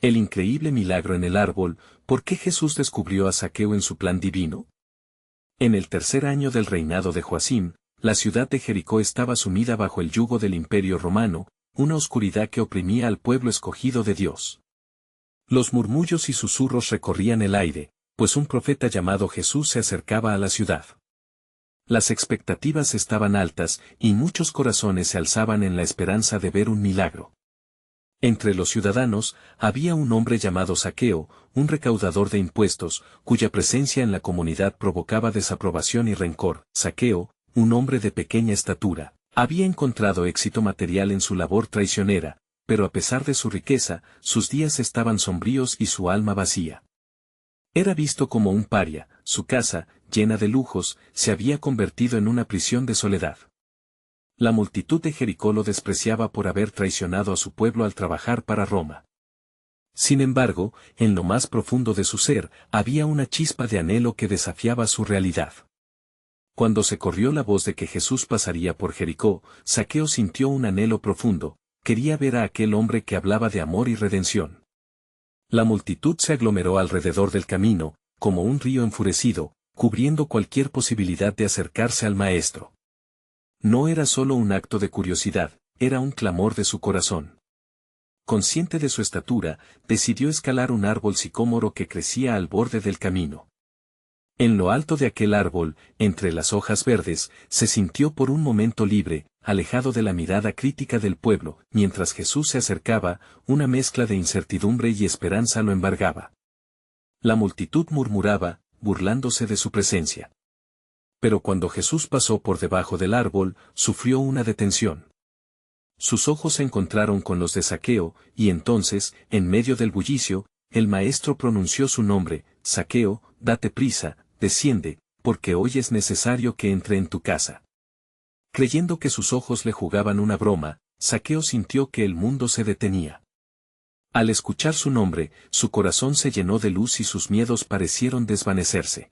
El increíble milagro en el árbol. ¿Por qué Jesús descubrió a Zaqueo en su plan divino? En el tercer año del reinado de Joacim, la ciudad de Jericó estaba sumida bajo el yugo del Imperio Romano, una oscuridad que oprimía al pueblo escogido de Dios. Los murmullos y susurros recorrían el aire, pues un profeta llamado Jesús se acercaba a la ciudad. Las expectativas estaban altas, y muchos corazones se alzaban en la esperanza de ver un milagro. Entre los ciudadanos, había un hombre llamado Zaqueo, un recaudador de impuestos, cuya presencia en la comunidad provocaba desaprobación y rencor. Zaqueo, un hombre de pequeña estatura, había encontrado éxito material en su labor traicionera, pero a pesar de su riqueza, sus días estaban sombríos y su alma vacía. Era visto como un paria, su casa, llena de lujos, se había convertido en una prisión de soledad. La multitud de Jericó lo despreciaba por haber traicionado a su pueblo al trabajar para Roma. Sin embargo, en lo más profundo de su ser, había una chispa de anhelo que desafiaba su realidad. Cuando se corrió la voz de que Jesús pasaría por Jericó, Zaqueo sintió un anhelo profundo, quería ver a aquel hombre que hablaba de amor y redención. La multitud se aglomeró alrededor del camino, como un río enfurecido, cubriendo cualquier posibilidad de acercarse al Maestro. No era solo un acto de curiosidad, era un clamor de su corazón. Consciente de su estatura, decidió escalar un árbol sicómoro que crecía al borde del camino. En lo alto de aquel árbol, entre las hojas verdes, se sintió por un momento libre, alejado de la mirada crítica del pueblo. Mientras Jesús se acercaba, una mezcla de incertidumbre y esperanza lo embargaba. La multitud murmuraba, burlándose de su presencia. Pero cuando Jesús pasó por debajo del árbol, sufrió una detención. Sus ojos se encontraron con los de Zaqueo, y entonces, en medio del bullicio, el Maestro pronunció su nombre: Zaqueo, date prisa, desciende, porque hoy es necesario que entre en tu casa. Creyendo que sus ojos le jugaban una broma, Zaqueo sintió que el mundo se detenía. Al escuchar su nombre, su corazón se llenó de luz y sus miedos parecieron desvanecerse.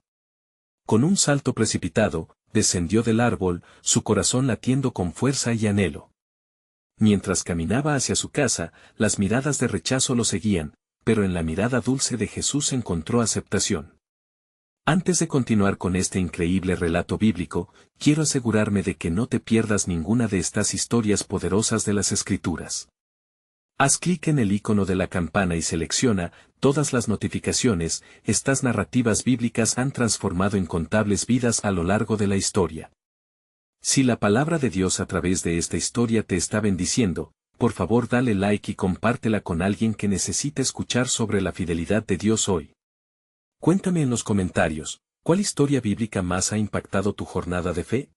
Con un salto precipitado, descendió del árbol, su corazón latiendo con fuerza y anhelo. Mientras caminaba hacia su casa, las miradas de rechazo lo seguían, pero en la mirada dulce de Jesús encontró aceptación. Antes de continuar con este increíble relato bíblico, quiero asegurarme de que no te pierdas ninguna de estas historias poderosas de las Escrituras. Haz clic en el icono de la campana y selecciona todas las notificaciones. Estas narrativas bíblicas han transformado incontables vidas a lo largo de la historia. Si la palabra de Dios a través de esta historia te está bendiciendo, por favor dale like y compártela con alguien que necesita escuchar sobre la fidelidad de Dios hoy. Cuéntame en los comentarios, ¿cuál historia bíblica más ha impactado tu jornada de fe?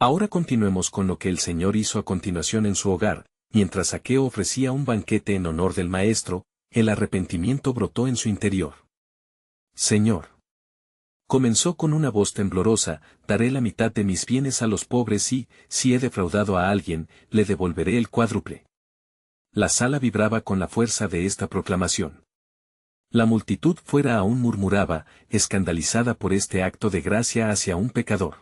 Ahora continuemos con lo que el Señor hizo a continuación en su hogar. Mientras Zaqueo ofrecía un banquete en honor del Maestro, el arrepentimiento brotó en su interior. Señor. Comenzó con una voz temblorosa: daré la mitad de mis bienes a los pobres y, si he defraudado a alguien, le devolveré el cuádruple. La sala vibraba con la fuerza de esta proclamación. La multitud fuera aún murmuraba, escandalizada por este acto de gracia hacia un pecador.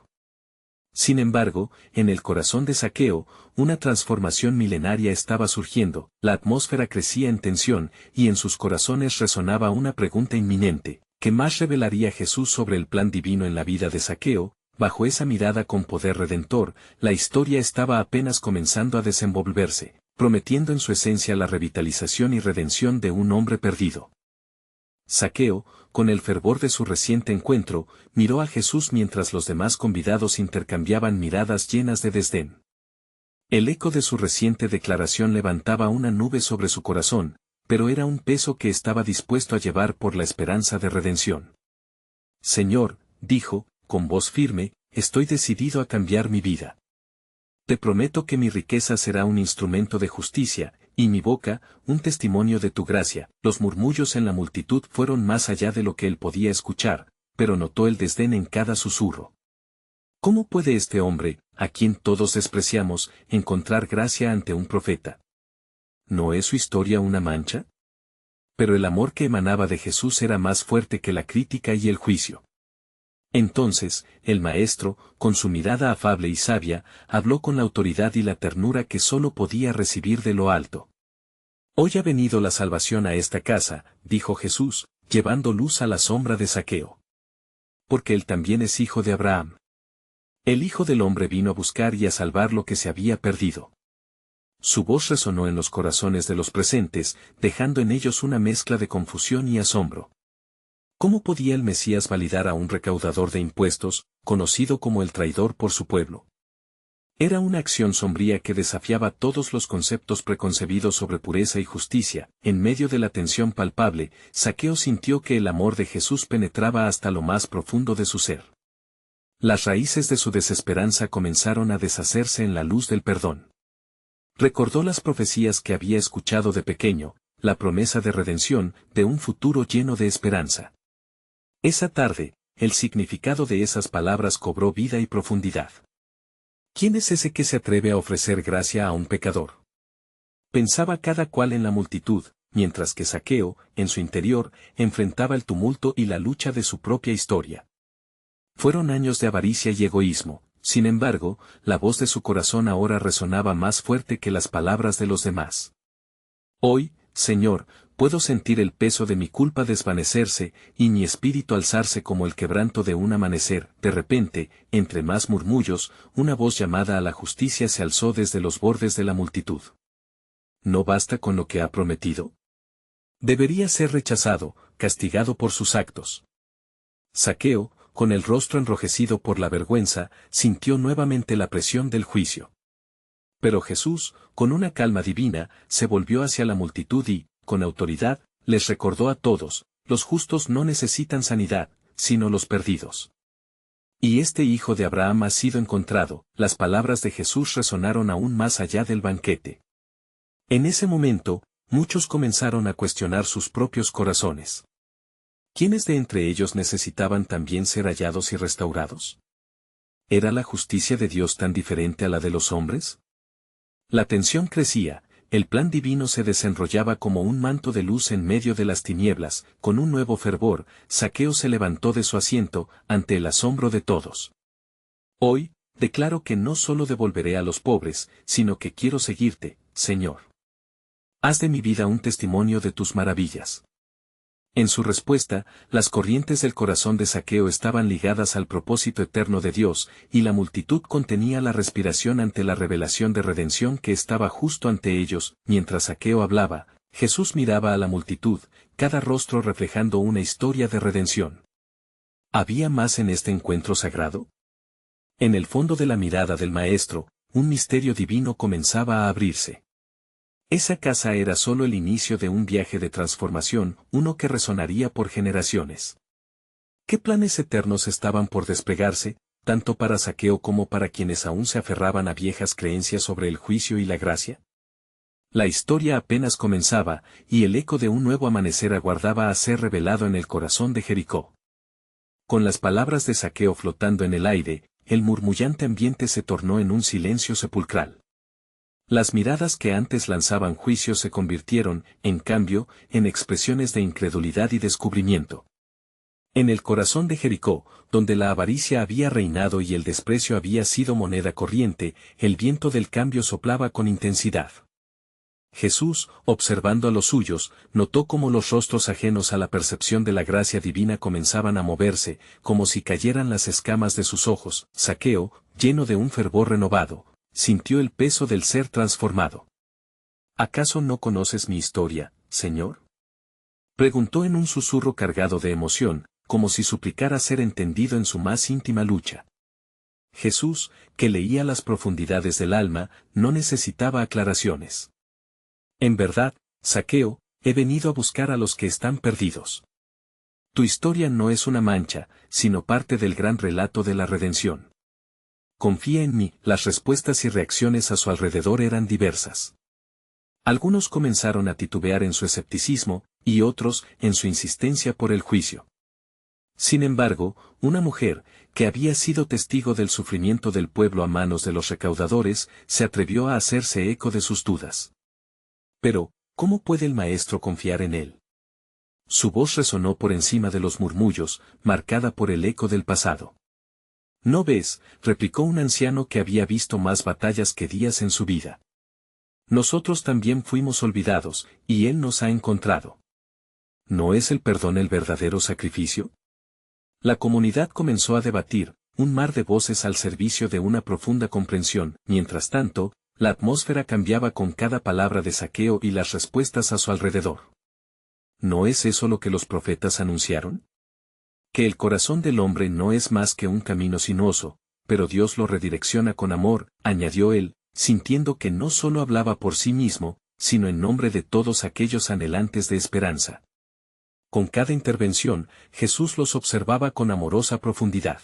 Sin embargo, en el corazón de Zaqueo, una transformación milenaria estaba surgiendo, la atmósfera crecía en tensión, y en sus corazones resonaba una pregunta inminente: ¿qué más revelaría Jesús sobre el plan divino en la vida de Zaqueo? Bajo esa mirada con poder redentor, la historia estaba apenas comenzando a desenvolverse, prometiendo en su esencia la revitalización y redención de un hombre perdido. Zaqueo, con el fervor de su reciente encuentro, miró a Jesús mientras los demás convidados intercambiaban miradas llenas de desdén. El eco de su reciente declaración levantaba una nube sobre su corazón, pero era un peso que estaba dispuesto a llevar por la esperanza de redención. Señor, dijo, con voz firme, estoy decidido a cambiar mi vida. Te prometo que mi riqueza será un instrumento de justicia, y mi boca, un testimonio de tu gracia. Los murmullos en la multitud fueron más allá de lo que él podía escuchar, pero notó el desdén en cada susurro. ¿Cómo puede este hombre, a quien todos despreciamos, encontrar gracia ante un profeta? ¿No es su historia una mancha? Pero el amor que emanaba de Jesús era más fuerte que la crítica y el juicio. Entonces, el Maestro, con su mirada afable y sabia, habló con la autoridad y la ternura que solo podía recibir de lo alto. Hoy ha venido la salvación a esta casa, dijo Jesús, llevando luz a la sombra de Zaqueo. Porque él también es hijo de Abraham. El Hijo del Hombre vino a buscar y a salvar lo que se había perdido. Su voz resonó en los corazones de los presentes, dejando en ellos una mezcla de confusión y asombro. ¿Cómo podía el Mesías validar a un recaudador de impuestos, conocido como el traidor por su pueblo? Era una acción sombría que desafiaba todos los conceptos preconcebidos sobre pureza y justicia. En medio de la tensión palpable, Zaqueo sintió que el amor de Jesús penetraba hasta lo más profundo de su ser. Las raíces de su desesperanza comenzaron a deshacerse en la luz del perdón. Recordó las profecías que había escuchado de pequeño, la promesa de redención, de un futuro lleno de esperanza. Esa tarde, el significado de esas palabras cobró vida y profundidad. ¿Quién es ese que se atreve a ofrecer gracia a un pecador? Pensaba cada cual en la multitud, mientras que Zaqueo, en su interior, enfrentaba el tumulto y la lucha de su propia historia. Fueron años de avaricia y egoísmo, sin embargo, la voz de su corazón ahora resonaba más fuerte que las palabras de los demás. Hoy, Señor, puedo sentir el peso de mi culpa desvanecerse, y mi espíritu alzarse como el quebranto de un amanecer. De repente, entre más murmullos, una voz llamada a la justicia se alzó desde los bordes de la multitud. ¿No basta con lo que ha prometido? Debería ser rechazado, castigado por sus actos. Zaqueo, con el rostro enrojecido por la vergüenza, sintió nuevamente la presión del juicio. Pero Jesús, con una calma divina, se volvió hacia la multitud y, con autoridad, les recordó a todos: los justos no necesitan sanidad, sino los perdidos. Y este hijo de Abraham ha sido encontrado. Las palabras de Jesús resonaron aún más allá del banquete. En ese momento, muchos comenzaron a cuestionar sus propios corazones. ¿Quiénes de entre ellos necesitaban también ser hallados y restaurados? ¿Era la justicia de Dios tan diferente a la de los hombres? La tensión crecía, el plan divino se desenrollaba como un manto de luz en medio de las tinieblas. Con un nuevo fervor, Zaqueo se levantó de su asiento, ante el asombro de todos. Hoy, declaro que no solo devolveré a los pobres, sino que quiero seguirte, Señor. Haz de mi vida un testimonio de tus maravillas. En su respuesta, las corrientes del corazón de Zaqueo estaban ligadas al propósito eterno de Dios, y la multitud contenía la respiración ante la revelación de redención que estaba justo ante ellos. Mientras Zaqueo hablaba, Jesús miraba a la multitud, cada rostro reflejando una historia de redención. ¿Había más en este encuentro sagrado? En el fondo de la mirada del Maestro, un misterio divino comenzaba a abrirse. Esa casa era solo el inicio de un viaje de transformación, uno que resonaría por generaciones. ¿Qué planes eternos estaban por desplegarse, tanto para Zaqueo como para quienes aún se aferraban a viejas creencias sobre el juicio y la gracia? La historia apenas comenzaba, y el eco de un nuevo amanecer aguardaba a ser revelado en el corazón de Jericó. Con las palabras de Zaqueo flotando en el aire, el murmullante ambiente se tornó en un silencio sepulcral. Las miradas que antes lanzaban juicios se convirtieron, en cambio, en expresiones de incredulidad y descubrimiento. En el corazón de Jericó, donde la avaricia había reinado y el desprecio había sido moneda corriente, el viento del cambio soplaba con intensidad. Jesús, observando a los suyos, notó cómo los rostros ajenos a la percepción de la gracia divina comenzaban a moverse, como si cayeran las escamas de sus ojos. Zaqueo, lleno de un fervor renovado, sintió el peso del ser transformado. ¿Acaso no conoces mi historia, Señor? Preguntó en un susurro cargado de emoción, como si suplicara ser entendido en su más íntima lucha. Jesús, que leía las profundidades del alma, no necesitaba aclaraciones. En verdad, Zaqueo, he venido a buscar a los que están perdidos. Tu historia no es una mancha, sino parte del gran relato de la redención. Confía en mí. Las respuestas y reacciones a su alrededor eran diversas. Algunos comenzaron a titubear en su escepticismo, y otros, en su insistencia por el juicio. Sin embargo, una mujer, que había sido testigo del sufrimiento del pueblo a manos de los recaudadores, se atrevió a hacerse eco de sus dudas. Pero, ¿cómo puede el maestro confiar en él? Su voz resonó por encima de los murmullos, marcada por el eco del pasado. ¿No ves?, replicó un anciano que había visto más batallas que días en su vida. Nosotros también fuimos olvidados, y Él nos ha encontrado. ¿No es el perdón el verdadero sacrificio? La comunidad comenzó a debatir, un mar de voces al servicio de una profunda comprensión. Mientras tanto, la atmósfera cambiaba con cada palabra de Zaqueo y las respuestas a su alrededor. ¿No es eso lo que los profetas anunciaron? Que el corazón del hombre no es más que un camino sinuoso, pero Dios lo redirecciona con amor, añadió él, sintiendo que no solo hablaba por sí mismo, sino en nombre de todos aquellos anhelantes de esperanza. Con cada intervención, Jesús los observaba con amorosa profundidad.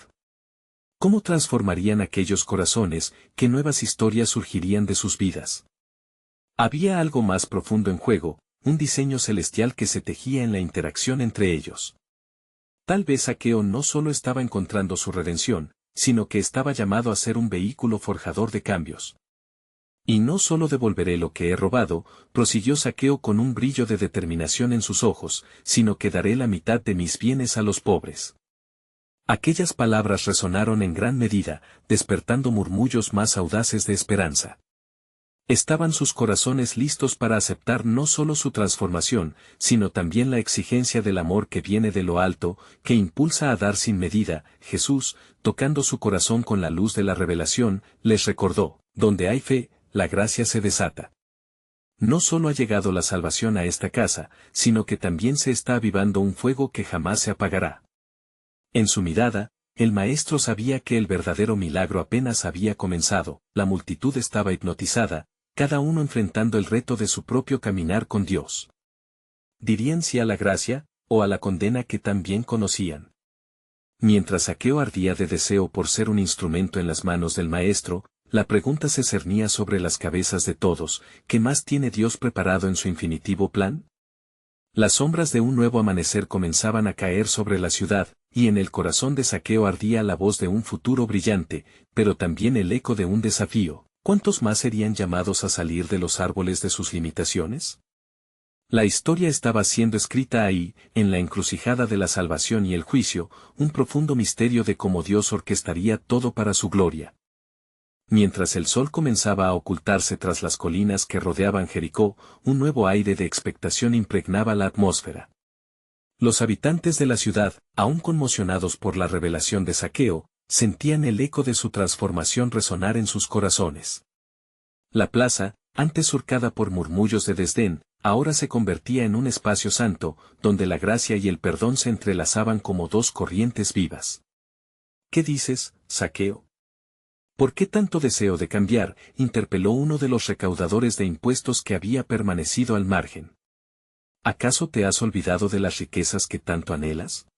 ¿Cómo transformarían aquellos corazones? ¿Qué nuevas historias surgirían de sus vidas? Había algo más profundo en juego, un diseño celestial que se tejía en la interacción entre ellos. Tal vez Zaqueo no solo estaba encontrando su redención, sino que estaba llamado a ser un vehículo forjador de cambios. Y no solo devolveré lo que he robado, prosiguió Zaqueo con un brillo de determinación en sus ojos, sino que daré la mitad de mis bienes a los pobres. Aquellas palabras resonaron en gran medida, despertando murmullos más audaces de esperanza. Estaban sus corazones listos para aceptar no solo su transformación, sino también la exigencia del amor que viene de lo alto, que impulsa a dar sin medida. Jesús, tocando su corazón con la luz de la revelación, les recordó, donde hay fe, la gracia se desata. No solo ha llegado la salvación a esta casa, sino que también se está avivando un fuego que jamás se apagará. En su mirada, el maestro sabía que el verdadero milagro apenas había comenzado, la multitud estaba hipnotizada, cada uno enfrentando el reto de su propio caminar con Dios. ¿Dirían sí a la gracia, o a la condena que tan bien conocían? Mientras Zaqueo ardía de deseo por ser un instrumento en las manos del maestro, la pregunta se cernía sobre las cabezas de todos: ¿qué más tiene Dios preparado en su infinitivo plan? Las sombras de un nuevo amanecer comenzaban a caer sobre la ciudad, y en el corazón de Zaqueo ardía la voz de un futuro brillante, pero también el eco de un desafío. ¿Cuántos más serían llamados a salir de los árboles de sus limitaciones? La historia estaba siendo escrita ahí, en la encrucijada de la salvación y el juicio, un profundo misterio de cómo Dios orquestaría todo para su gloria. Mientras el sol comenzaba a ocultarse tras las colinas que rodeaban Jericó, un nuevo aire de expectación impregnaba la atmósfera. Los habitantes de la ciudad, aún conmocionados por la revelación de Zaqueo, sentían el eco de su transformación resonar en sus corazones. La plaza, antes surcada por murmullos de desdén, ahora se convertía en un espacio santo, donde la gracia y el perdón se entrelazaban como dos corrientes vivas. ¿Qué dices, Zaqueo? ¿Por qué tanto deseo de cambiar?, interpeló uno de los recaudadores de impuestos que había permanecido al margen. ¿Acaso te has olvidado de las riquezas que tanto anhelas?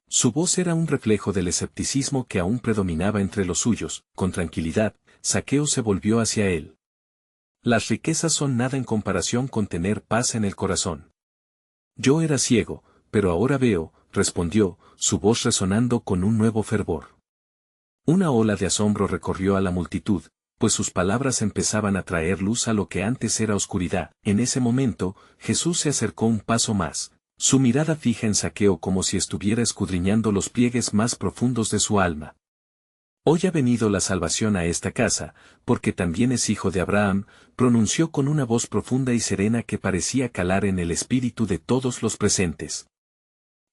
Su voz era un reflejo del escepticismo que aún predominaba entre los suyos. Con tranquilidad, Zaqueo se volvió hacia él. Las riquezas son nada en comparación con tener paz en el corazón. Yo era ciego, pero ahora veo, respondió, su voz resonando con un nuevo fervor. Una ola de asombro recorrió a la multitud, pues sus palabras empezaban a traer luz a lo que antes era oscuridad. En ese momento, Jesús se acercó un paso más, su mirada fija en Zaqueo como si estuviera escudriñando los pliegues más profundos de su alma. Hoy ha venido la salvación a esta casa, porque también es hijo de Abraham, pronunció con una voz profunda y serena que parecía calar en el espíritu de todos los presentes.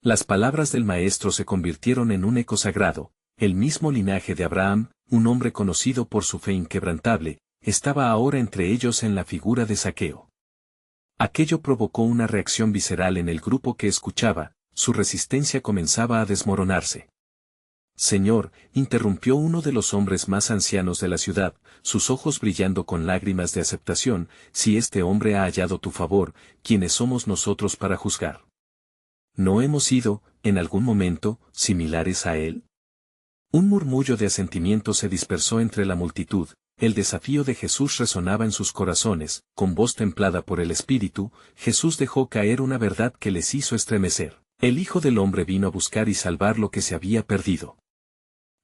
Las palabras del maestro se convirtieron en un eco sagrado. El mismo linaje de Abraham, un hombre conocido por su fe inquebrantable, estaba ahora entre ellos en la figura de Zaqueo. Aquello provocó una reacción visceral en el grupo que escuchaba, su resistencia comenzaba a desmoronarse. Señor, interrumpió uno de los hombres más ancianos de la ciudad, sus ojos brillando con lágrimas de aceptación, si este hombre ha hallado tu favor, ¿quiénes somos nosotros para juzgar? ¿No hemos sido, en algún momento, similares a él? Un murmullo de asentimiento se dispersó entre la multitud, el desafío de Jesús resonaba en sus corazones. Con voz templada por el Espíritu, Jesús dejó caer una verdad que les hizo estremecer. El Hijo del Hombre vino a buscar y salvar lo que se había perdido.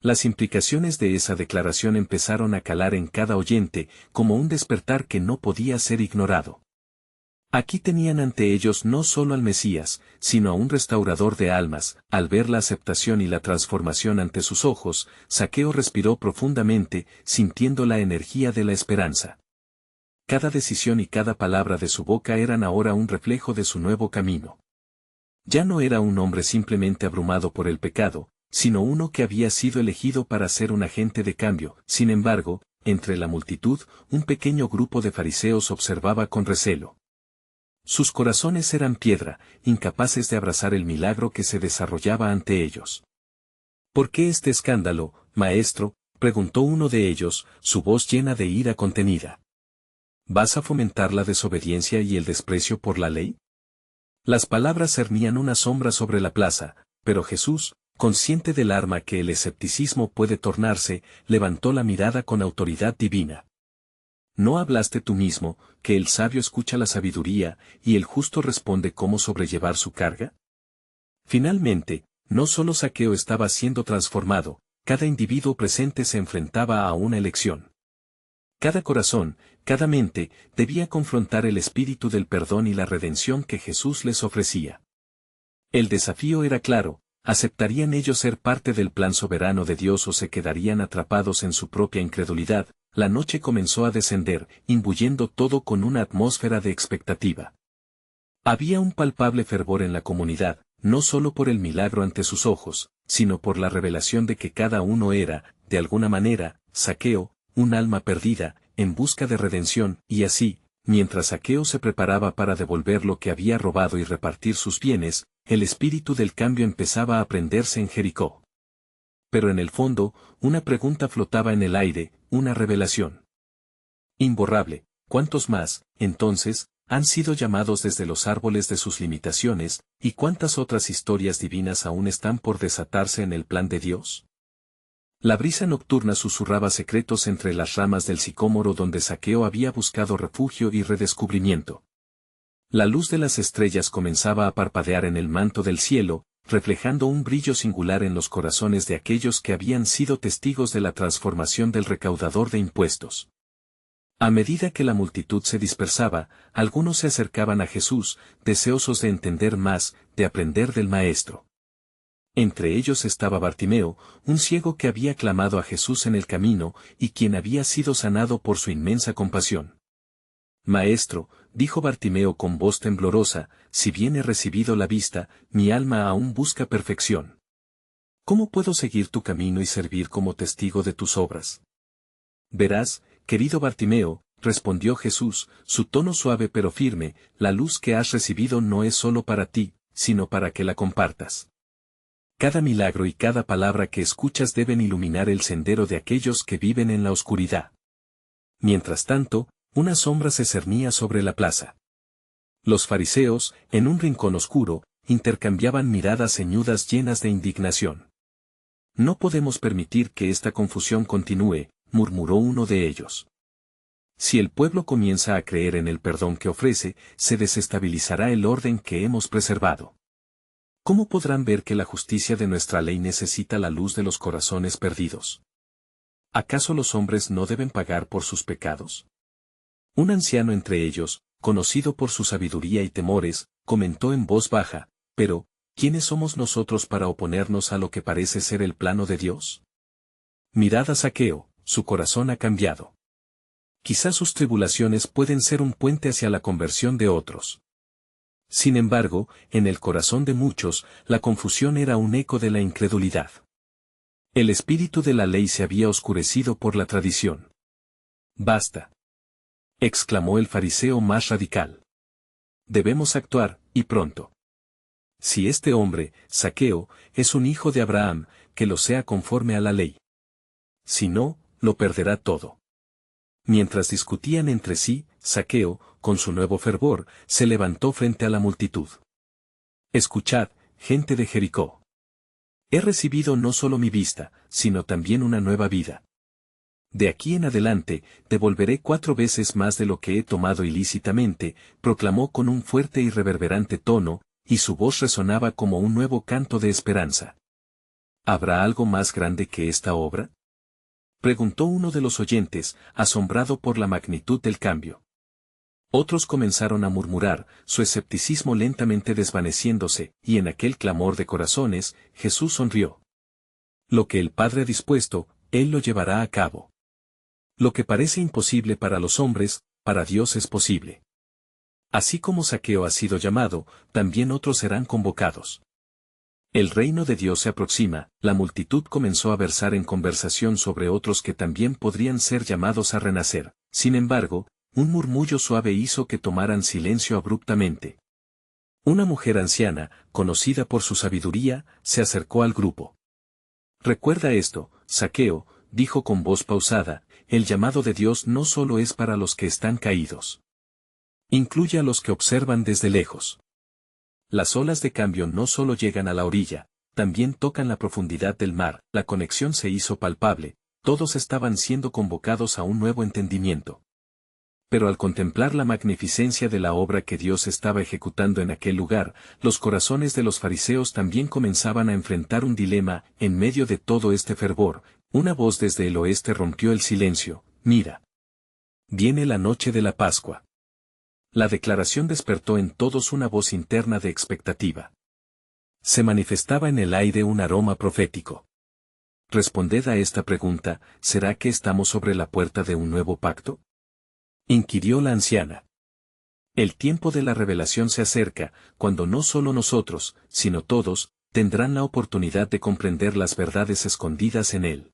Las implicaciones de esa declaración empezaron a calar en cada oyente, como un despertar que no podía ser ignorado. Aquí tenían ante ellos no solo al Mesías, sino a un restaurador de almas. Al ver la aceptación y la transformación ante sus ojos, Zaqueo respiró profundamente, sintiendo la energía de la esperanza. Cada decisión y cada palabra de su boca eran ahora un reflejo de su nuevo camino. Ya no era un hombre simplemente abrumado por el pecado, sino uno que había sido elegido para ser un agente de cambio. Sin embargo, entre la multitud, un pequeño grupo de fariseos observaba con recelo. Sus corazones eran piedra, incapaces de abrazar el milagro que se desarrollaba ante ellos. ¿Por qué este escándalo, maestro?, preguntó uno de ellos, su voz llena de ira contenida. ¿Vas a fomentar la desobediencia y el desprecio por la ley? Las palabras cernían una sombra sobre la plaza, pero Jesús, consciente del arma que el escepticismo puede tornarse, levantó la mirada con autoridad divina. ¿No hablaste tú mismo, que el sabio escucha la sabiduría, y el justo responde cómo sobrellevar su carga? Finalmente, no solo Zaqueo estaba siendo transformado, cada individuo presente se enfrentaba a una elección. Cada corazón, cada mente, debía confrontar el espíritu del perdón y la redención que Jesús les ofrecía. El desafío era claro: ¿aceptarían ellos ser parte del plan soberano de Dios o se quedarían atrapados en su propia incredulidad? La noche comenzó a descender, imbuyendo todo con una atmósfera de expectativa. Había un palpable fervor en la comunidad, no solo por el milagro ante sus ojos, sino por la revelación de que cada uno era, de alguna manera, Zaqueo, un alma perdida, en busca de redención, y así, mientras Zaqueo se preparaba para devolver lo que había robado y repartir sus bienes, el espíritu del cambio empezaba a prenderse en Jericó. Pero en el fondo, una pregunta flotaba en el aire, una revelación imborrable: ¿cuántos más, entonces, han sido llamados desde los árboles de sus limitaciones, y cuántas otras historias divinas aún están por desatarse en el plan de Dios? La brisa nocturna susurraba secretos entre las ramas del sicómoro donde Zaqueo había buscado refugio y redescubrimiento. La luz de las estrellas comenzaba a parpadear en el manto del cielo, reflejando un brillo singular en los corazones de aquellos que habían sido testigos de la transformación del recaudador de impuestos. A medida que la multitud se dispersaba, algunos se acercaban a Jesús, deseosos de entender más, de aprender del Maestro. Entre ellos estaba Bartimeo, un ciego que había clamado a Jesús en el camino, y quien había sido sanado por su inmensa compasión. «Maestro», dijo Bartimeo con voz temblorosa, «si bien he recibido la vista, mi alma aún busca perfección. ¿Cómo puedo seguir tu camino y servir como testigo de tus obras?» «Verás, querido Bartimeo», respondió Jesús, su tono suave pero firme, «la luz que has recibido no es solo para ti, sino para que la compartas. Cada milagro y cada palabra que escuchas deben iluminar el sendero de aquellos que viven en la oscuridad». Mientras tanto, una sombra se cernía sobre la plaza. Los fariseos, en un rincón oscuro, intercambiaban miradas ceñudas llenas de indignación. «No podemos permitir que esta confusión continúe», murmuró uno de ellos. «Si el pueblo comienza a creer en el perdón que ofrece, se desestabilizará el orden que hemos preservado. ¿Cómo podrán ver que la justicia de nuestra ley necesita la luz de los corazones perdidos? ¿Acaso los hombres no deben pagar por sus pecados?». Un anciano entre ellos, conocido por su sabiduría y temores, comentó en voz baja: «Pero, ¿quiénes somos nosotros para oponernos a lo que parece ser el plano de Dios? Mirad a Zaqueo, su corazón ha cambiado. Quizás sus tribulaciones pueden ser un puente hacia la conversión de otros». Sin embargo, en el corazón de muchos, la confusión era un eco de la incredulidad. El espíritu de la ley se había oscurecido por la tradición. «Basta», exclamó el fariseo más radical. «Debemos actuar, y pronto. Si este hombre, Zaqueo, es un hijo de Abraham, que lo sea conforme a la ley. Si no, lo perderá todo». Mientras discutían entre sí, Zaqueo, con su nuevo fervor, se levantó frente a la multitud. «Escuchad, gente de Jericó. He recibido no solo mi vista, sino también una nueva vida. De aquí en adelante, devolveré 4 veces más de lo que he tomado ilícitamente», proclamó con un fuerte y reverberante tono, y su voz resonaba como un nuevo canto de esperanza. «¿Habrá algo más grande que esta obra?», preguntó uno de los oyentes, asombrado por la magnitud del cambio. Otros comenzaron a murmurar, su escepticismo lentamente desvaneciéndose, y en aquel clamor de corazones, Jesús sonrió. «Lo que el Padre ha dispuesto, Él lo llevará a cabo. Lo que parece imposible para los hombres, para Dios es posible. Así como Zaqueo ha sido llamado, también otros serán convocados. El reino de Dios se aproxima, la multitud comenzó a versar en conversación sobre otros que también podrían ser llamados a renacer. Sin embargo, un murmullo suave hizo que tomaran silencio abruptamente. Una mujer anciana, conocida por su sabiduría, se acercó al grupo. Recuerda esto, Zaqueo, dijo con voz pausada, el llamado de Dios no solo es para los que están caídos. Incluye a los que observan desde lejos. Las olas de cambio no solo llegan a la orilla, también tocan la profundidad del mar, la conexión se hizo palpable, todos estaban siendo convocados a un nuevo entendimiento. Pero al contemplar la magnificencia de la obra que Dios estaba ejecutando en aquel lugar, los corazones de los fariseos también comenzaban a enfrentar un dilema. En medio de todo este fervor, una voz desde el oeste rompió el silencio: mira. Viene la noche de la Pascua. La declaración despertó en todos una voz interna de expectativa. Se manifestaba en el aire un aroma profético. Responded a esta pregunta: ¿será que estamos sobre la puerta de un nuevo pacto? Inquirió la anciana. El tiempo de la revelación se acerca, cuando no solo nosotros, sino todos, tendrán la oportunidad de comprender las verdades escondidas en él.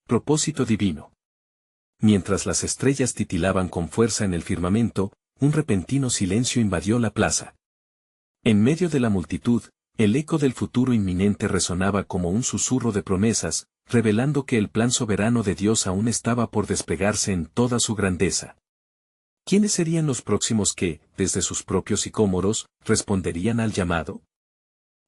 Propósito divino. Mientras las estrellas titilaban con fuerza en el firmamento, un repentino silencio invadió la plaza. En medio de la multitud, el eco del futuro inminente resonaba como un susurro de promesas, revelando que el plan soberano de Dios aún estaba por desplegarse en toda su grandeza. ¿Quiénes serían los próximos que, desde sus propios sicómoros, responderían al llamado?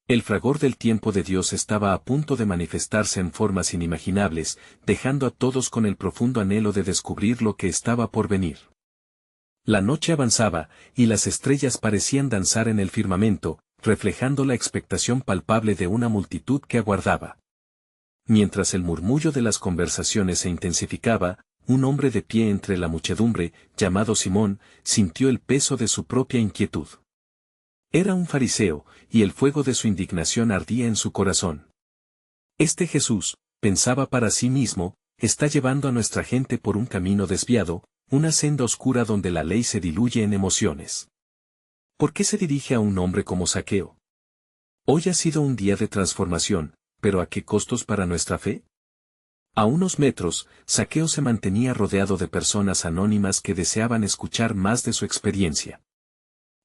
El fragor del tiempo de Dios estaba a punto de manifestarse en formas inimaginables, dejando a todos con el profundo anhelo de descubrir lo que estaba por venir. La noche avanzaba, y las estrellas parecían danzar en el firmamento, reflejando la expectación palpable de una multitud que aguardaba. Mientras el murmullo de las conversaciones se intensificaba, un hombre de pie entre la muchedumbre, llamado Simón, sintió el peso de su propia inquietud. Era un fariseo, y el fuego de su indignación ardía en su corazón. Este Jesús, pensaba para sí mismo, está llevando a nuestra gente por un camino desviado, una senda oscura donde la ley se diluye en emociones. ¿Por qué se dirige a un hombre como Zaqueo? Hoy ha sido un día de transformación, pero ¿a qué costos para nuestra fe? A unos metros, Zaqueo se mantenía rodeado de personas anónimas que deseaban escuchar más de su experiencia.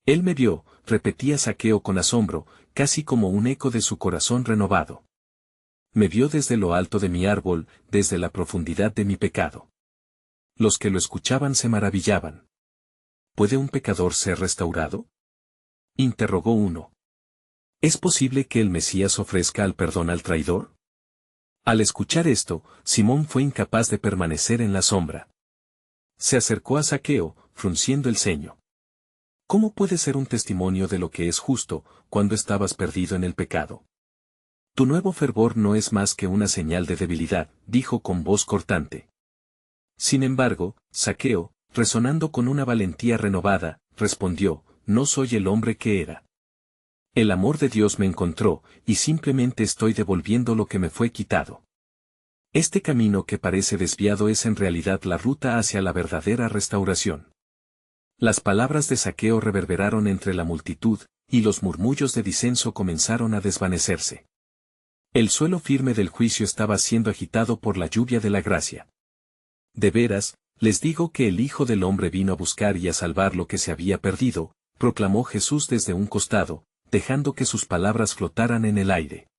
Él me vio, repetía Zaqueo con asombro, casi como un eco de su corazón renovado. Me vio desde lo alto de mi árbol, desde la profundidad de mi pecado. Los que lo escuchaban se maravillaban. ¿Puede un pecador ser restaurado? Interrogó uno. ¿Es posible que el Mesías ofrezca el perdón al traidor? Al escuchar esto, Simón fue incapaz de permanecer en la sombra. Se acercó a Zaqueo, frunciendo el ceño. ¿Cómo puede ser un testimonio de lo que es justo, cuando estabas perdido en el pecado? Tu nuevo fervor no es más que una señal de debilidad, dijo con voz cortante. Sin embargo, Zaqueo, resonando con una valentía renovada, respondió: no soy el hombre que era. El amor de Dios me encontró, y simplemente estoy devolviendo lo que me fue quitado. Este camino que parece desviado es en realidad la ruta hacia la verdadera restauración. Las palabras de Zaqueo reverberaron entre la multitud, y los murmullos de disenso comenzaron a desvanecerse. El suelo firme del juicio estaba siendo agitado por la lluvia de la gracia. De veras, les digo que el Hijo del Hombre vino a buscar y a salvar lo que se había perdido, proclamó Jesús desde un costado, dejando que sus palabras flotaran en el aire.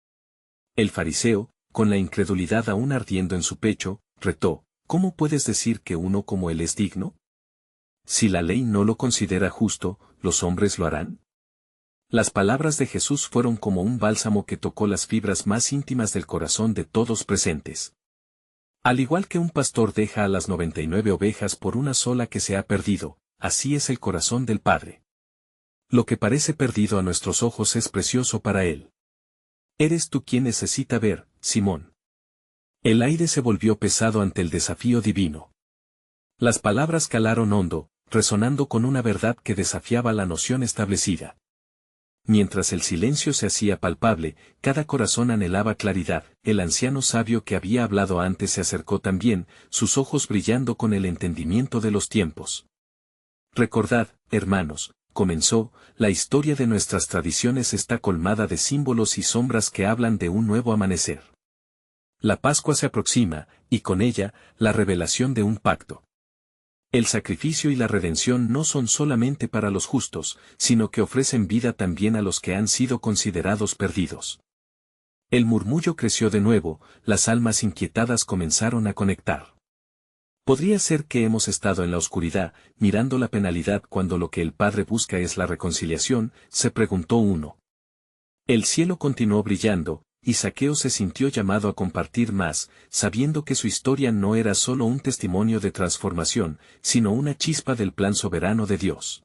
El fariseo, con la incredulidad aún ardiendo en su pecho, retó: ¿cómo puedes decir que uno como él es digno? Si la ley no lo considera justo, ¿los hombres lo harán? Las palabras de Jesús fueron como un bálsamo que tocó las fibras más íntimas del corazón de todos presentes. Al igual que un pastor deja a las 99 ovejas por una sola que se ha perdido, así es el corazón del Padre. Lo que parece perdido a nuestros ojos es precioso para Él. Eres tú quien necesita ver, Simón. El aire se volvió pesado ante el desafío divino. Las palabras calaron hondo, resonando con una verdad que desafiaba la noción establecida. Mientras el silencio se hacía palpable, cada corazón anhelaba claridad. El anciano sabio que había hablado antes se acercó también, sus ojos brillando con el entendimiento de los tiempos. Recordad, hermanos, comenzó, la historia de nuestras tradiciones está colmada de símbolos y sombras que hablan de un nuevo amanecer. La Pascua se aproxima, y con ella, la revelación de un pacto. El sacrificio y la redención no son solamente para los justos, sino que ofrecen vida también a los que han sido considerados perdidos. El murmullo creció de nuevo, las almas inquietadas comenzaron a conectar. Podría ser que hemos estado en la oscuridad, mirando la penalidad cuando lo que el Padre busca es la reconciliación, se preguntó uno. El cielo continuó brillando, y Zaqueo se sintió llamado a compartir más, sabiendo que su historia no era solo un testimonio de transformación, sino una chispa del plan soberano de Dios.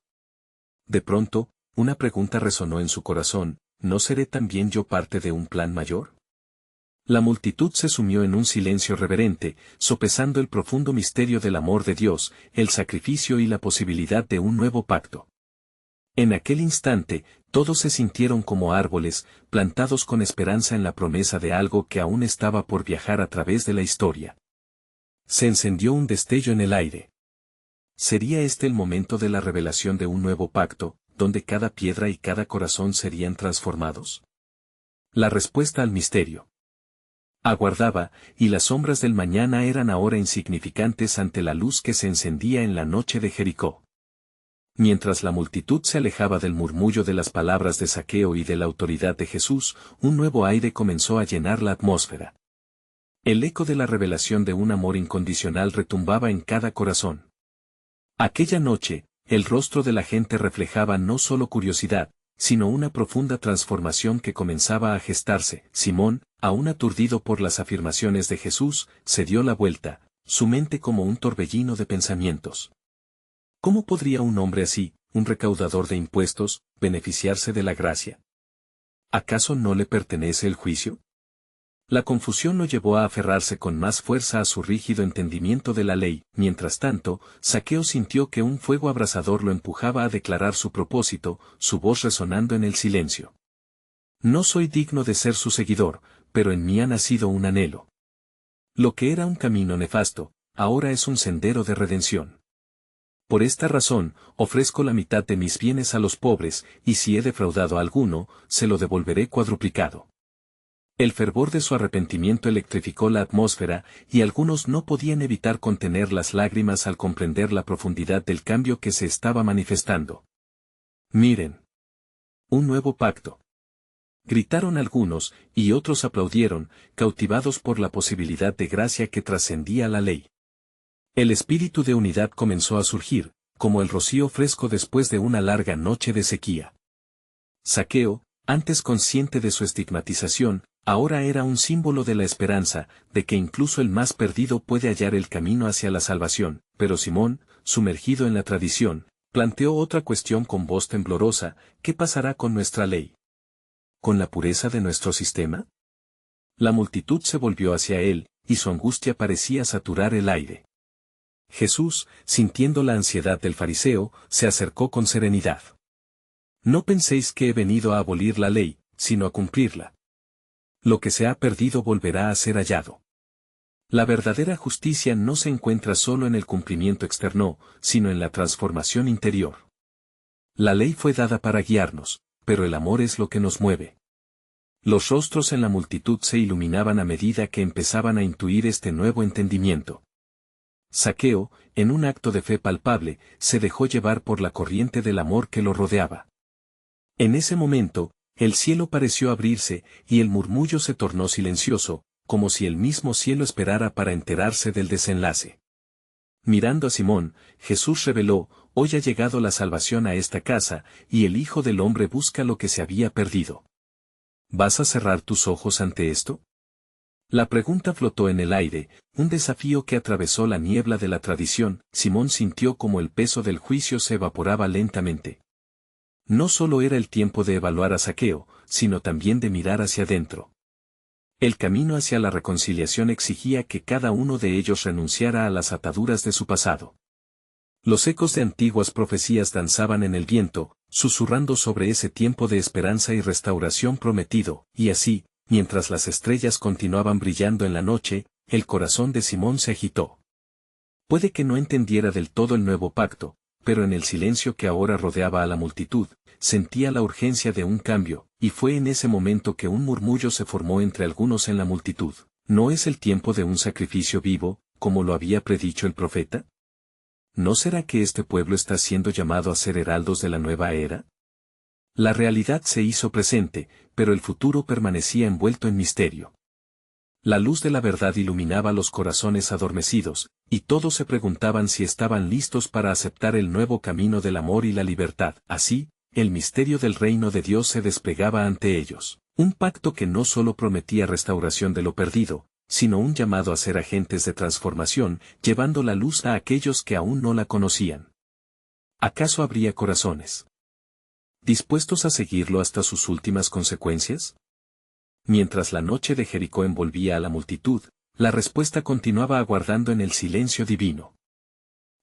De pronto, una pregunta resonó en su corazón, ¿no seré también yo parte de un plan mayor? La multitud se sumió en un silencio reverente, sopesando el profundo misterio del amor de Dios, el sacrificio y la posibilidad de un nuevo pacto. En aquel instante, todos se sintieron como árboles, plantados con esperanza en la promesa de algo que aún estaba por viajar a través de la historia. Se encendió un destello en el aire. ¿Sería este el momento de la revelación de un nuevo pacto, donde cada piedra y cada corazón serían transformados? La respuesta al misterio aguardaba, y las sombras del mañana eran ahora insignificantes ante la luz que se encendía en la noche de Jericó. Mientras la multitud se alejaba del murmullo de las palabras de Zaqueo y de la autoridad de Jesús, un nuevo aire comenzó a llenar la atmósfera. El eco de la revelación de un amor incondicional retumbaba en cada corazón. Aquella noche, el rostro de la gente reflejaba no solo curiosidad, sino una profunda transformación que comenzaba a gestarse. Simón, aún aturdido por las afirmaciones de Jesús, se dio la vuelta, su mente como un torbellino de pensamientos. ¿Cómo podría un hombre así, un recaudador de impuestos, beneficiarse de la gracia? ¿Acaso no le pertenece el juicio? La confusión lo llevó a aferrarse con más fuerza a su rígido entendimiento de la ley. Mientras tanto, Zaqueo sintió que un fuego abrasador lo empujaba a declarar su propósito, su voz resonando en el silencio. No soy digno de ser su seguidor, pero en mí ha nacido un anhelo. Lo que era un camino nefasto, ahora es un sendero de redención. Por esta razón, ofrezco la mitad de mis bienes a los pobres, y si he defraudado a alguno, se lo devolveré cuadruplicado. El fervor de su arrepentimiento electrificó la atmósfera, y algunos no podían evitar contener las lágrimas al comprender la profundidad del cambio que se estaba manifestando. Miren. Un nuevo pacto. Gritaron algunos, y otros aplaudieron, cautivados por la posibilidad de gracia que trascendía la ley. El espíritu de unidad comenzó a surgir, como el rocío fresco después de una larga noche de sequía. Zaqueo, antes consciente de su estigmatización, ahora era un símbolo de la esperanza, de que incluso el más perdido puede hallar el camino hacia la salvación. Pero Simón, sumergido en la tradición, planteó otra cuestión con voz temblorosa: ¿qué pasará con nuestra ley? ¿Con la pureza de nuestro sistema? La multitud se volvió hacia él, y su angustia parecía saturar el aire. Jesús, sintiendo la ansiedad del fariseo, se acercó con serenidad. No penséis que he venido a abolir la ley, sino a cumplirla. Lo que se ha perdido volverá a ser hallado. La verdadera justicia no se encuentra solo en el cumplimiento externo, sino en la transformación interior. La ley fue dada para guiarnos, pero el amor es lo que nos mueve. Los rostros en la multitud se iluminaban a medida que empezaban a intuir este nuevo entendimiento. Zaqueo, en un acto de fe palpable, se dejó llevar por la corriente del amor que lo rodeaba. En ese momento, el cielo pareció abrirse, y el murmullo se tornó silencioso, como si el mismo cielo esperara para enterarse del desenlace. Mirando a Simón, Jesús reveló: hoy ha llegado la salvación a esta casa, y el Hijo del Hombre busca lo que se había perdido. ¿Vas a cerrar tus ojos ante esto? La pregunta flotó en el aire, un desafío que atravesó la niebla de la tradición. Simón sintió como el peso del juicio se evaporaba lentamente. No solo era el tiempo de evaluar a Zaqueo, sino también de mirar hacia adentro. El camino hacia la reconciliación exigía que cada uno de ellos renunciara a las ataduras de su pasado. Los ecos de antiguas profecías danzaban en el viento, susurrando sobre ese tiempo de esperanza y restauración prometido, y así, mientras las estrellas continuaban brillando en la noche, el corazón de Simón se agitó. Puede que no entendiera del todo el nuevo pacto, pero en el silencio que ahora rodeaba a la multitud, sentía la urgencia de un cambio, y fue en ese momento que un murmullo se formó entre algunos en la multitud. ¿No es el tiempo de un sacrificio vivo, como lo había predicho el profeta? ¿No será que este pueblo está siendo llamado a ser heraldos de la nueva era? La realidad se hizo presente, pero el futuro permanecía envuelto en misterio. La luz de la verdad iluminaba los corazones adormecidos, y todos se preguntaban si estaban listos para aceptar el nuevo camino del amor y la libertad. Así, el misterio del reino de Dios se desplegaba ante ellos, un pacto que no solo prometía restauración de lo perdido, sino un llamado a ser agentes de transformación, llevando la luz a aquellos que aún no la conocían. ¿Acaso habría corazones dispuestos a seguirlo hasta sus últimas consecuencias? Mientras la noche de Jericó envolvía a la multitud, la respuesta continuaba aguardando en el silencio divino.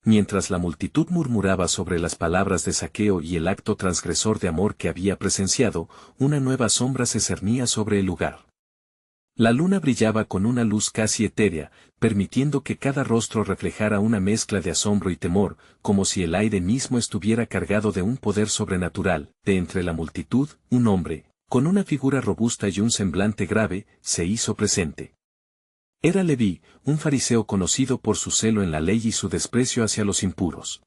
Mientras la multitud murmuraba sobre las palabras de Zaqueo y el acto transgresor de amor que había presenciado, una nueva sombra se cernía sobre el lugar. La luna brillaba con una luz casi etérea, permitiendo que cada rostro reflejara una mezcla de asombro y temor, como si el aire mismo estuviera cargado de un poder sobrenatural. De entre la multitud, un hombre, con una figura robusta y un semblante grave, se hizo presente. Era Leví, un fariseo conocido por su celo en la ley y su desprecio hacia los impuros.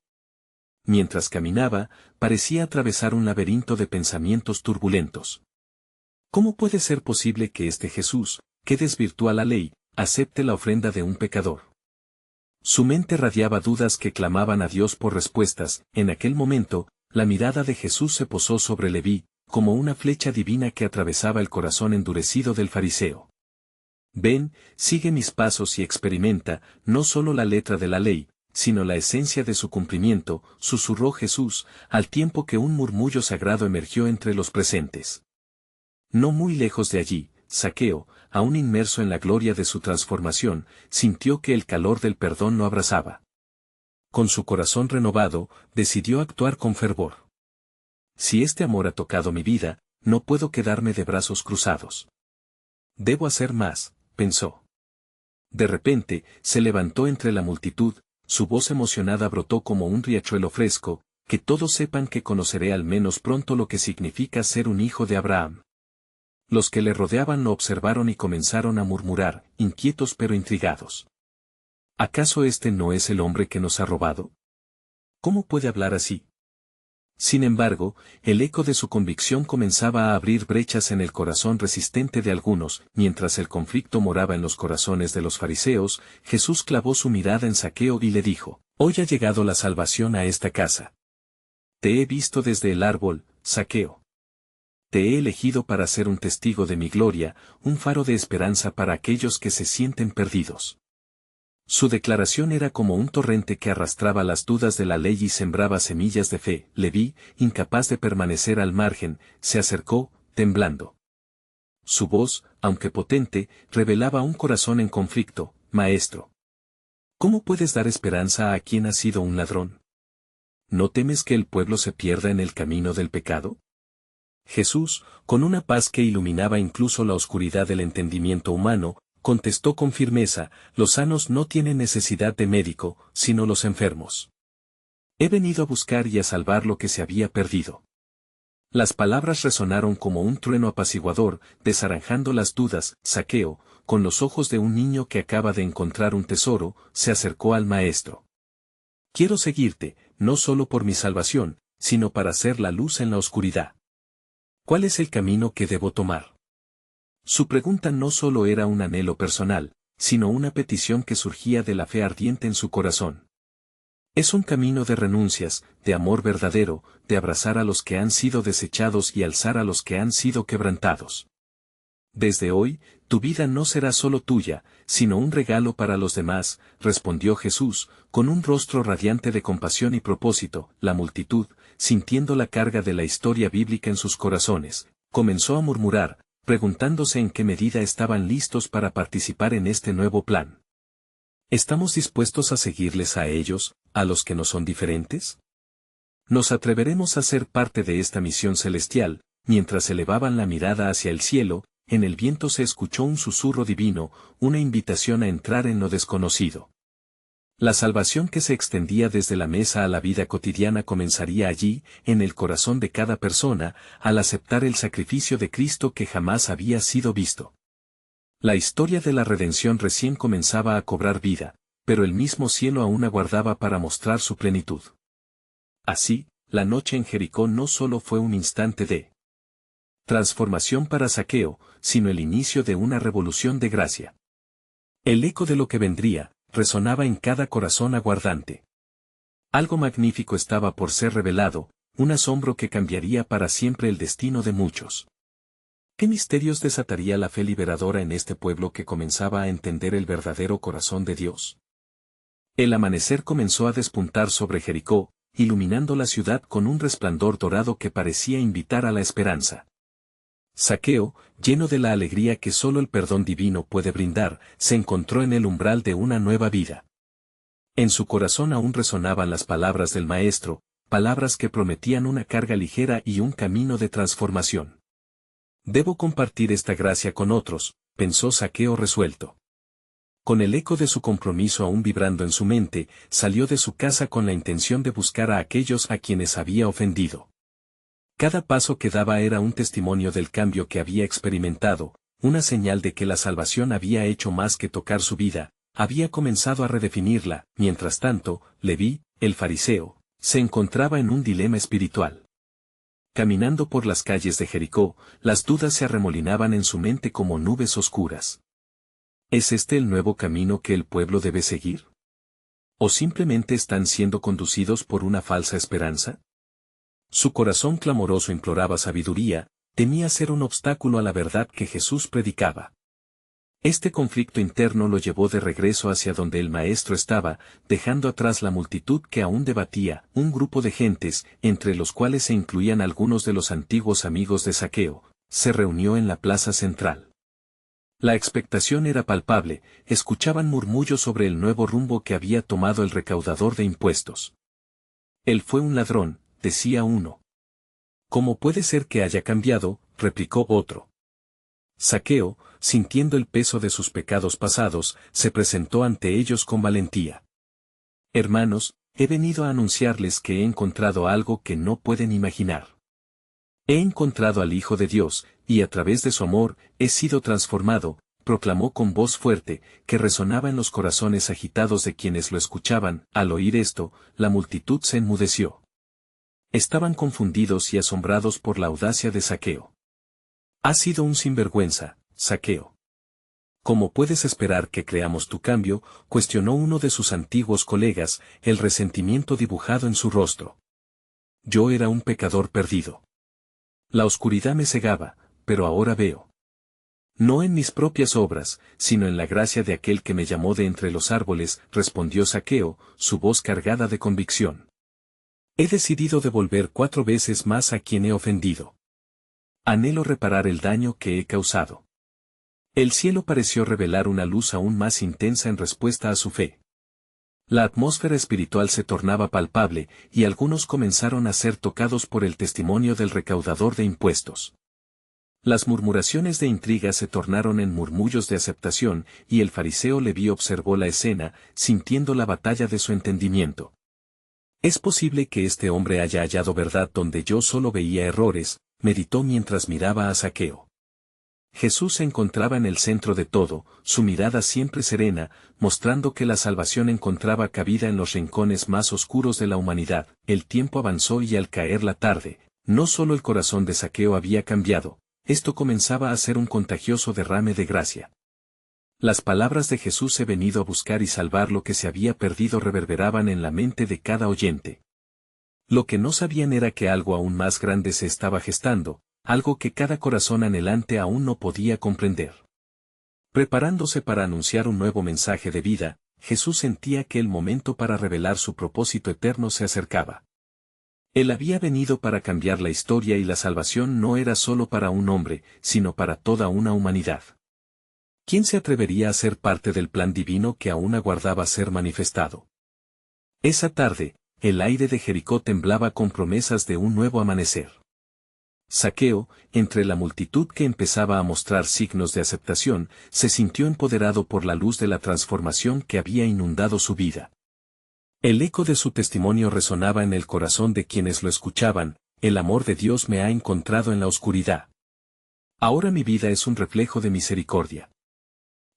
Mientras caminaba, parecía atravesar un laberinto de pensamientos turbulentos. ¿Cómo puede ser posible que este Jesús, que desvirtúa la ley, acepte la ofrenda de un pecador? Su mente radiaba dudas que clamaban a Dios por respuestas. En aquel momento, la mirada de Jesús se posó sobre Leví, como una flecha divina que atravesaba el corazón endurecido del fariseo. Ven, sigue mis pasos y experimenta, no solo la letra de la ley, sino la esencia de su cumplimiento, susurró Jesús, al tiempo que un murmullo sagrado emergió entre los presentes. No muy lejos de allí, Zaqueo, aún inmerso en la gloria de su transformación, sintió que el calor del perdón lo abrazaba. Con su corazón renovado, decidió actuar con fervor. Si este amor ha tocado mi vida, no puedo quedarme de brazos cruzados. Debo hacer más, pensó. De repente, se levantó entre la multitud, su voz emocionada brotó como un riachuelo fresco, que todos sepan que conoceré al menos pronto lo que significa ser un hijo de Abraham. Los que le rodeaban lo observaron y comenzaron a murmurar, inquietos pero intrigados. ¿Acaso este no es el hombre que nos ha robado? ¿Cómo puede hablar así? Sin embargo, el eco de su convicción comenzaba a abrir brechas en el corazón resistente de algunos. Mientras el conflicto moraba en los corazones de los fariseos, Jesús clavó su mirada en Zaqueo y le dijo: «Hoy ha llegado la salvación a esta casa. Te he visto desde el árbol, Zaqueo. Te he elegido para ser un testigo de mi gloria, un faro de esperanza para aquellos que se sienten perdidos». Su declaración era como un torrente que arrastraba las dudas de la ley y sembraba semillas de fe. Leví, incapaz de permanecer al margen, se acercó, temblando. Su voz, aunque potente, revelaba un corazón en conflicto. «Maestro, ¿cómo puedes dar esperanza a quien ha sido un ladrón? ¿No temes que el pueblo se pierda en el camino del pecado?» Jesús, con una paz que iluminaba incluso la oscuridad del entendimiento humano, contestó con firmeza: «Los sanos no tienen necesidad de médico, sino los enfermos. He venido a buscar y a salvar lo que se había perdido». Las palabras resonaron como un trueno apaciguador, desaranjando las dudas. Zaqueo, con los ojos de un niño que acaba de encontrar un tesoro, se acercó al maestro. «Quiero seguirte, no solo por mi salvación, sino para ser la luz en la oscuridad. ¿Cuál es el camino que debo tomar?». Su pregunta no solo era un anhelo personal, sino una petición que surgía de la fe ardiente en su corazón. Es un camino de renuncias, de amor verdadero, de abrazar a los que han sido desechados y alzar a los que han sido quebrantados. «Desde hoy, tu vida no será solo tuya, sino un regalo para los demás», respondió Jesús, con un rostro radiante de compasión y propósito. La multitud, sintiendo la carga de la historia bíblica en sus corazones, comenzó a murmurar, preguntándose en qué medida estaban listos para participar en este nuevo plan. ¿Estamos dispuestos a seguirles a ellos, a los que no son diferentes? ¿Nos atreveremos a ser parte de esta misión celestial? Mientras elevaban la mirada hacia el cielo, en el viento se escuchó un susurro divino, una invitación a entrar en lo desconocido. La salvación que se extendía desde la mesa a la vida cotidiana comenzaría allí, en el corazón de cada persona, al aceptar el sacrificio de Cristo que jamás había sido visto. La historia de la redención recién comenzaba a cobrar vida, pero el mismo cielo aún aguardaba para mostrar su plenitud. Así, la noche en Jericó no solo fue un instante de transformación para Zaqueo, sino el inicio de una revolución de gracia. El eco de lo que vendría resonaba en cada corazón aguardante. Algo magnífico estaba por ser revelado, un asombro que cambiaría para siempre el destino de muchos. ¿Qué misterios desataría la fe liberadora en este pueblo que comenzaba a entender el verdadero corazón de Dios? El amanecer comenzó a despuntar sobre Jericó, iluminando la ciudad con un resplandor dorado que parecía invitar a la esperanza. Zaqueo, lleno de la alegría que solo el perdón divino puede brindar, se encontró en el umbral de una nueva vida. En su corazón aún resonaban las palabras del Maestro, palabras que prometían una carga ligera y un camino de transformación. Debo compartir esta gracia con otros, pensó Zaqueo resuelto. Con el eco de su compromiso aún vibrando en su mente, salió de su casa con la intención de buscar a aquellos a quienes había ofendido. Cada paso que daba era un testimonio del cambio que había experimentado, una señal de que la salvación había hecho más que tocar su vida, había comenzado a redefinirla. Mientras tanto, Leví, el fariseo, se encontraba en un dilema espiritual. Caminando por las calles de Jericó, las dudas se arremolinaban en su mente como nubes oscuras. ¿Es este el nuevo camino que el pueblo debe seguir? ¿O simplemente están siendo conducidos por una falsa esperanza? Su corazón clamoroso imploraba sabiduría, temía ser un obstáculo a la verdad que Jesús predicaba. Este conflicto interno lo llevó de regreso hacia donde el Maestro estaba, dejando atrás la multitud que aún debatía. Un grupo de gentes, entre los cuales se incluían algunos de los antiguos amigos de Zaqueo, se reunió en la plaza central. La expectación era palpable, escuchaban murmullos sobre el nuevo rumbo que había tomado el recaudador de impuestos. Él fue un ladrón, decía uno. ¿Cómo puede ser que haya cambiado?, replicó otro. Zaqueo, sintiendo el peso de sus pecados pasados, se presentó ante ellos con valentía. Hermanos, he venido a anunciarles que he encontrado algo que no pueden imaginar. He encontrado al Hijo de Dios, y a través de su amor, he sido transformado, proclamó con voz fuerte, que resonaba en los corazones agitados de quienes lo escuchaban. Al oír esto, la multitud se enmudeció. Estaban confundidos y asombrados por la audacia de Zaqueo. Has sido un sinvergüenza, Zaqueo. ¿Cómo puedes esperar que creamos tu cambio?, cuestionó uno de sus antiguos colegas, el resentimiento dibujado en su rostro. Yo era un pecador perdido. La oscuridad me cegaba, pero ahora veo. No en mis propias obras, sino en la gracia de aquel que me llamó de entre los árboles, respondió Zaqueo, su voz cargada de convicción. He decidido devolver 4 veces más a quien he ofendido. Anhelo reparar el daño que he causado. El cielo pareció revelar una luz aún más intensa en respuesta a su fe. La atmósfera espiritual se tornaba palpable, y algunos comenzaron a ser tocados por el testimonio del recaudador de impuestos. Las murmuraciones de intriga se tornaron en murmullos de aceptación, y el fariseo Leví observó la escena, sintiendo la batalla de su entendimiento. Es posible que este hombre haya hallado verdad donde yo solo veía errores, meditó mientras miraba a Zaqueo. Jesús se encontraba en el centro de todo, su mirada siempre serena, mostrando que la salvación encontraba cabida en los rincones más oscuros de la humanidad. El tiempo avanzó y al caer la tarde, no solo el corazón de Zaqueo había cambiado, esto comenzaba a ser un contagioso derrame de gracia. Las palabras de Jesús: he venido a buscar y salvar lo que se había perdido, reverberaban en la mente de cada oyente. Lo que no sabían era que algo aún más grande se estaba gestando, algo que cada corazón anhelante aún no podía comprender. Preparándose para anunciar un nuevo mensaje de vida, Jesús sentía que el momento para revelar su propósito eterno se acercaba. Él había venido para cambiar la historia y la salvación no era solo para un hombre, sino para toda una humanidad. ¿Quién se atrevería a ser parte del plan divino que aún aguardaba ser manifestado? Esa tarde, el aire de Jericó temblaba con promesas de un nuevo amanecer. Zaqueo, entre la multitud que empezaba a mostrar signos de aceptación, se sintió empoderado por la luz de la transformación que había inundado su vida. El eco de su testimonio resonaba en el corazón de quienes lo escuchaban: el amor de Dios me ha encontrado en la oscuridad. Ahora mi vida es un reflejo de misericordia.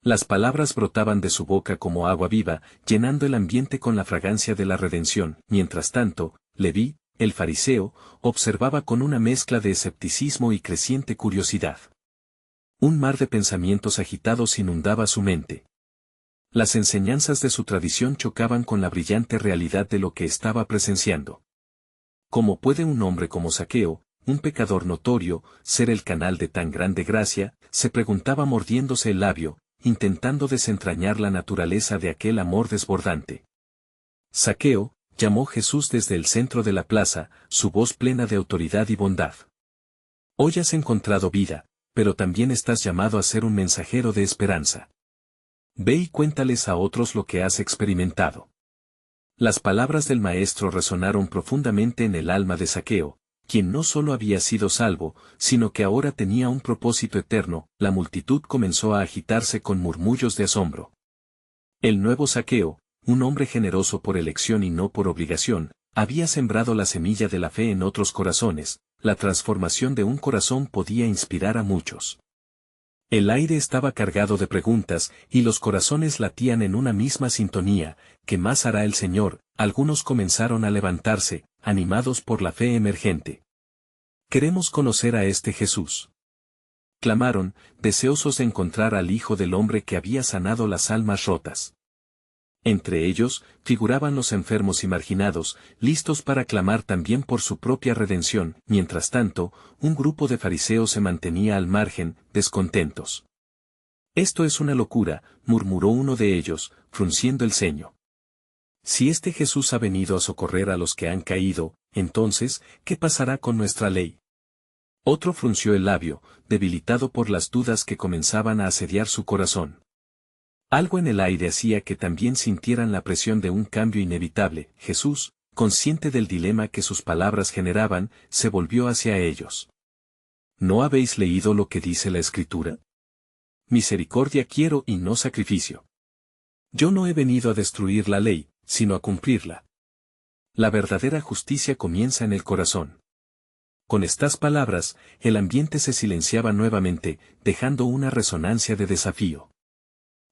Las palabras brotaban de su boca como agua viva, llenando el ambiente con la fragancia de la redención. Mientras tanto, Leví, el fariseo, observaba con una mezcla de escepticismo y creciente curiosidad. Un mar de pensamientos agitados inundaba su mente. Las enseñanzas de su tradición chocaban con la brillante realidad de lo que estaba presenciando. ¿Cómo puede un hombre como Zaqueo, un pecador notorio, ser el canal de tan grande gracia?, se preguntaba mordiéndose el labio, intentando desentrañar la naturaleza de aquel amor desbordante. Zaqueo, llamó Jesús desde el centro de la plaza, su voz plena de autoridad y bondad. Hoy has encontrado vida, pero también estás llamado a ser un mensajero de esperanza. Ve y cuéntales a otros lo que has experimentado. Las palabras del Maestro resonaron profundamente en el alma de Zaqueo, quien no solo había sido salvo, sino que ahora tenía un propósito eterno. La multitud comenzó a agitarse con murmullos de asombro. El nuevo Zaqueo, un hombre generoso por elección y no por obligación, había sembrado la semilla de la fe en otros corazones. La transformación de un corazón podía inspirar a muchos. El aire estaba cargado de preguntas, y los corazones latían en una misma sintonía: ¿qué más hará el Señor? Algunos comenzaron a levantarse, animados por la fe emergente. Queremos conocer a este Jesús. Clamaron, deseosos de encontrar al Hijo del Hombre que había sanado las almas rotas. Entre ellos, figuraban los enfermos y marginados, listos para clamar también por su propia redención. Mientras tanto, un grupo de fariseos se mantenía al margen, descontentos. «Esto es una locura», murmuró uno de ellos, frunciendo el ceño. «Si este Jesús ha venido a socorrer a los que han caído, entonces, ¿qué pasará con nuestra ley?». Otro frunció el labio, debilitado por las dudas que comenzaban a asediar su corazón. Algo en el aire hacía que también sintieran la presión de un cambio inevitable. Jesús, consciente del dilema que sus palabras generaban, se volvió hacia ellos. ¿No habéis leído lo que dice la Escritura? Misericordia quiero y no sacrificio. Yo no he venido a destruir la ley, sino a cumplirla. La verdadera justicia comienza en el corazón. Con estas palabras, el ambiente se silenciaba nuevamente, dejando una resonancia de desafío.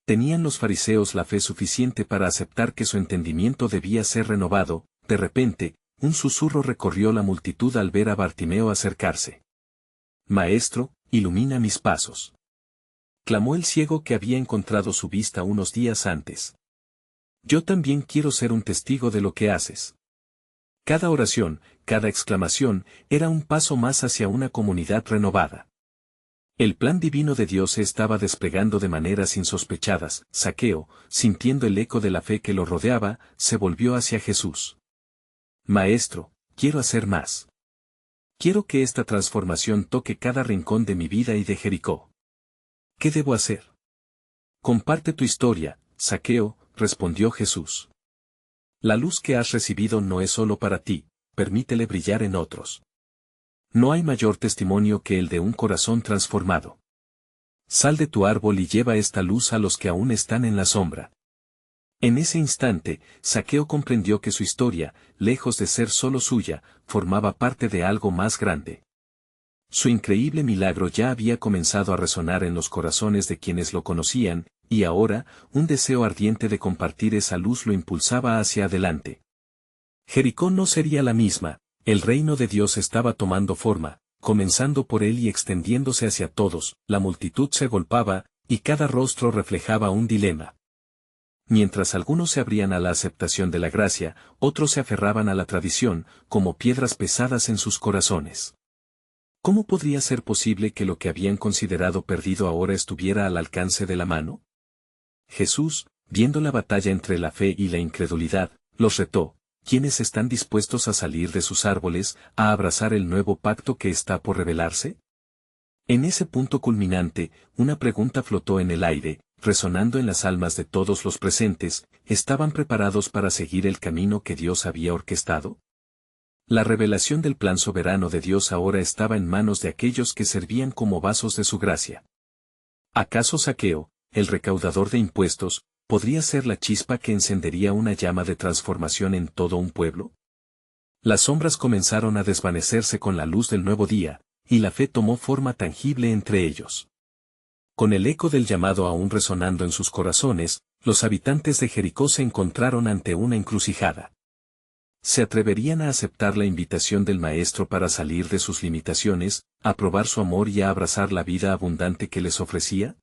¿Tenían los fariseos la fe suficiente para aceptar que su entendimiento debía ser renovado? De repente, un susurro recorrió la multitud al ver a Bartimeo acercarse. «Maestro, ilumina mis pasos», clamó el ciego que había encontrado su vista unos días antes. «Yo también quiero ser un testigo de lo que haces». Cada oración, cada exclamación, era un paso más hacia una comunidad renovada. El plan divino de Dios se estaba desplegando de maneras insospechadas. Zaqueo, sintiendo el eco de la fe que lo rodeaba, se volvió hacia Jesús. «Maestro, quiero hacer más. Quiero que esta transformación toque cada rincón de mi vida y de Jericó. ¿Qué debo hacer?». «Comparte tu historia, Zaqueo», respondió Jesús. «La luz que has recibido no es solo para ti, permítele brillar en otros. No hay mayor testimonio que el de un corazón transformado. Sal de tu árbol y lleva esta luz a los que aún están en la sombra». En ese instante, Zaqueo comprendió que su historia, lejos de ser solo suya, formaba parte de algo más grande. Su increíble milagro ya había comenzado a resonar en los corazones de quienes lo conocían, y ahora, un deseo ardiente de compartir esa luz lo impulsaba hacia adelante. Jericó no sería la misma. El reino de Dios estaba tomando forma, comenzando por él y extendiéndose hacia todos. La multitud se agolpaba, y cada rostro reflejaba un dilema. Mientras algunos se abrían a la aceptación de la gracia, otros se aferraban a la tradición, como piedras pesadas en sus corazones. ¿Cómo podría ser posible que lo que habían considerado perdido ahora estuviera al alcance de la mano? Jesús, viendo la batalla entre la fe y la incredulidad, los retó: ¿quiénes están dispuestos a salir de sus árboles, a abrazar el nuevo pacto que está por revelarse? En ese punto culminante, una pregunta flotó en el aire, resonando en las almas de todos los presentes: ¿estaban preparados para seguir el camino que Dios había orquestado? La revelación del plan soberano de Dios ahora estaba en manos de aquellos que servían como vasos de su gracia. ¿Acaso Zaqueo, el recaudador de impuestos, ¿podría ser la chispa que encendería una llama de transformación en todo un pueblo? Las sombras comenzaron a desvanecerse con la luz del nuevo día, y la fe tomó forma tangible entre ellos. Con el eco del llamado aún resonando en sus corazones, los habitantes de Jericó se encontraron ante una encrucijada. ¿Se atreverían a aceptar la invitación del Maestro para salir de sus limitaciones, a probar su amor y a abrazar la vida abundante que les ofrecía?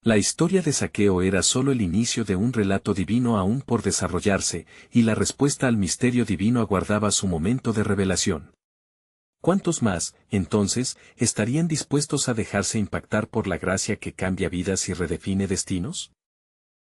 La historia de Zaqueo era solo el inicio de un relato divino aún por desarrollarse, y la respuesta al misterio divino aguardaba su momento de revelación. ¿Cuántos más, entonces, estarían dispuestos a dejarse impactar por la gracia que cambia vidas y redefine destinos?